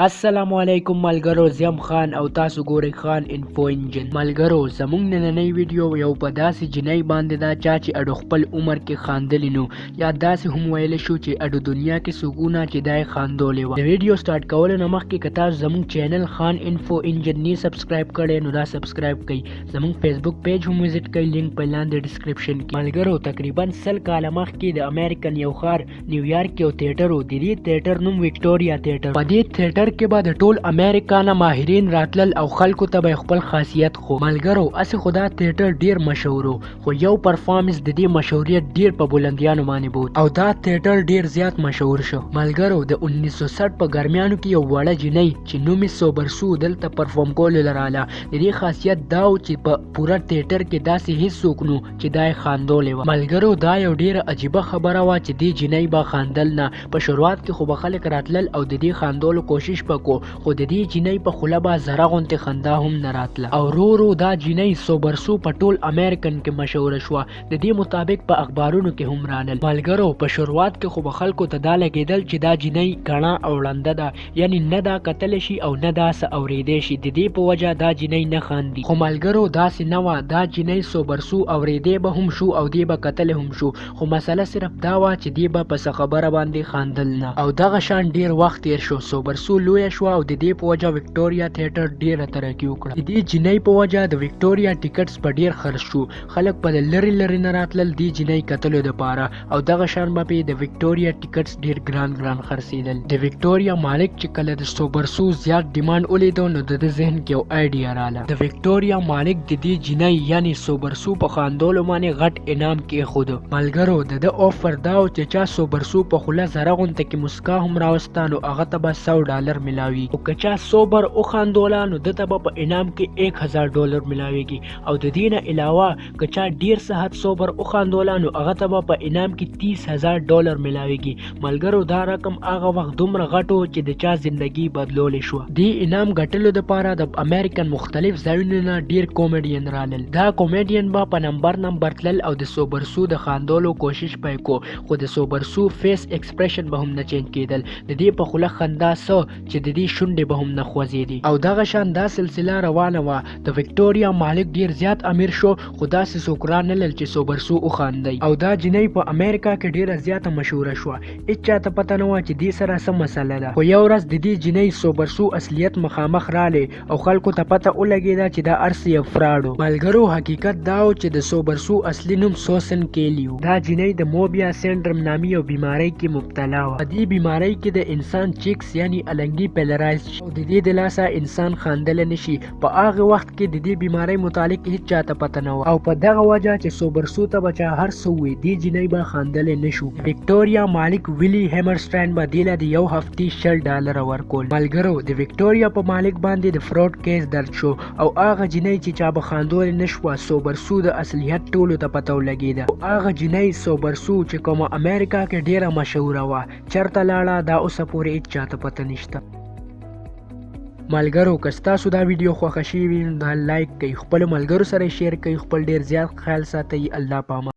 السلام علیکم ملګرو، زیم خان او تاسو ګورئ خان انفو انجن. ملګرو زمونږ نننۍ ویډیو یو په داسې جنۍ باندې ده چا چې اډو خپل عمر کې خاندلی نو، یا داسې هم ویلی شو چې اډو دنیا کې سګونه چې دا یې خاندولې وه. د ویډیو سټارټ کولو نه مخکې که تاسو زمونږ چینل خان انفو انجن نه سبسکرایب کړی نو دا سبسکرایب کړئ. زمونږ فیسبوک پیج هم وزټ کړئ، لینک په لاندې ډسکرپشن کې. ملګرو تقریبا 100 کاله مخکې د امریکن یو ښار نیویارک یو تیټر و. د دې تیټر نوم وکټوریا تیټر. په دې تیټر کې به د ټول امریکا نه ماهرین راتلل او خلکو ته به خپل خاصیت خو. ملګرو اسې خو دا تیټر ډیر مشهور خو یو پرفارمنس د دې مشهوریت ډیر په بلندیانو باندې بود او دا تیټر ډیر زیات مشهور شو. ملګرو د 1960 په ګرمیانو کې یو وړه جنۍ چې نوم یې سوبرسو دلته پرفارم کولو لراله. د دې خاصیت دا و چې په پوره تیټر کې داسې هیڅوک نو چې دا یې خاندولې وه. ملګرو دا یو ډیره عجیبه خبره وه چې دې جنۍ به خاندل نه. په شروعات کې خو به خلک راتلل او د دې خاندولو کوشش به خو د دې جنۍ په خوله به زره غوندې خندا هم نه راتله او رو رو دا جنۍ سوبرسو په ټول امریکن کې مشهوره شوه. د دې مطابق په اخبارونو کې هم رانل. ملګرو په شروعات کې خو به خلکو ته دا لګېدل چې دا جنۍ کڼه او ړنده ده، یعنی نه دا کتلی شي او نه دا څه اورېدی شي. د دې په وجه دا جنۍ نه خاندي. خو ملګرو داسې نه وه. دا جنۍ سوبرسو اورېدی به هم شو او دې به کتلی هم شو، خو مسله صرف دا وه چې دې به په څه خبره باندې خاندل نه. او دغه شان ډیر وخت تیر شو، سوبرسو لویه شوه او د دې په وجه وکټوریا تیټر ډیره ترقي وکړه. د دې جنۍ په وجه د وکټوریا ټیکټس په ډیر خرڅ شو. خلک په لري لري نه راتلل دې جنۍ کتلو دپاره او دغه شان به پې د وکټوریا ټیکټس ډیر ګران خرڅېدل. د وکټوریا مالک چې کله د سوبرسو زیات ډیمانډ ولیدو نو د ذهن کې یو آیډیا راله. د وکټوریا مالک د دې جنۍ یعنی سوبرسو په خاندولو باندې غټ انعام کېښود. ملګرو د آفر دا و چې چا سوبرسو په خوله زره غونته کې مسکا هم راوسته نو هغه ته به $100 ملاوي، او که چا سوبر او خاندولا نو دته به په انعام کې $1000 ملاويږي. او د دې نه علاوه که چا ډیر صحت سوبر او خاندولا نو هغه ته به په انعام کې $30000 ملاويږي. ملګرو دا رقم هغه وخت دومره غټو چې د چا زندگی بدلولې شو. دې انعام ګټلو دپاره د امریکن مختلف ځایونو نه ډیر کومیډین رالل. دا کومیډین به په نمبر تلل او د سوبرسو د خاندولو کوشش پای کو، خو د سوبرسو فیس ایکسپریشن به هم نه چینج کېدل. د دې په خوله خندا سو چې د دې شونډې به هم نه خوځېدې. او دغه شان دا سلسله روانه وه. د وکټوریا مالک ډیر زیات امیر شو، خو داسې څوک رانلل چې سوبرسو وخاندی. او دا جنۍ په امریکا کې ډیره زیاته مشهوره شوه. هیڅ چاته پته نه وه چې دې سره څه مسله ده. خو یو ورځ د دې جنۍ سوبرسو اصلیت مخامخ رالی او خلکو ته پته ولګېده چې دا هر څه یو فراډ و. ملګرو حقیقت دا و چې د سوبرسو اصلي نوم سوسن کیلی و. دا جنۍ د موبیا سینډرم نامي یو بیمارۍ کې مبتلا وه. په دې بیمارۍ کې د انسان چیکس یعنی النګي پیلرایز شي او د دې د لاسه انسان خاندل نشي. په هغه وخت کې د دې بیمارۍ متعلق هیڅ چاته پته نه و او په دغه وجه چې سوبرسو ته به چا هر څه ووایي دې جنۍ به خاندلی نشو. وکټوریا مالک ویلي هیمرسټاین به دې له د یو هفتې $100 ورکول. ملګرو د وکټوریا په مالک باندې د فراډ کیس درج شو او هغه جنۍ چې چا به خاندولی نشوه سوبرسو د اصلیت ټولو ته پته ولګېده. او هغه جنۍ سوبرسو چې کومه امریکا کې ډیره مشهوره وه چېرته لاړه دا اوسه پورې هیڅ چاته پته نشته. ملګرو که ستاسو دا ویډیو خوښه شوې وي نو دا لایک کړئ، خپلو ملګرو سره یې شیر کړئ، خپل ډیر زیات خیال ساتئ. الله پامان.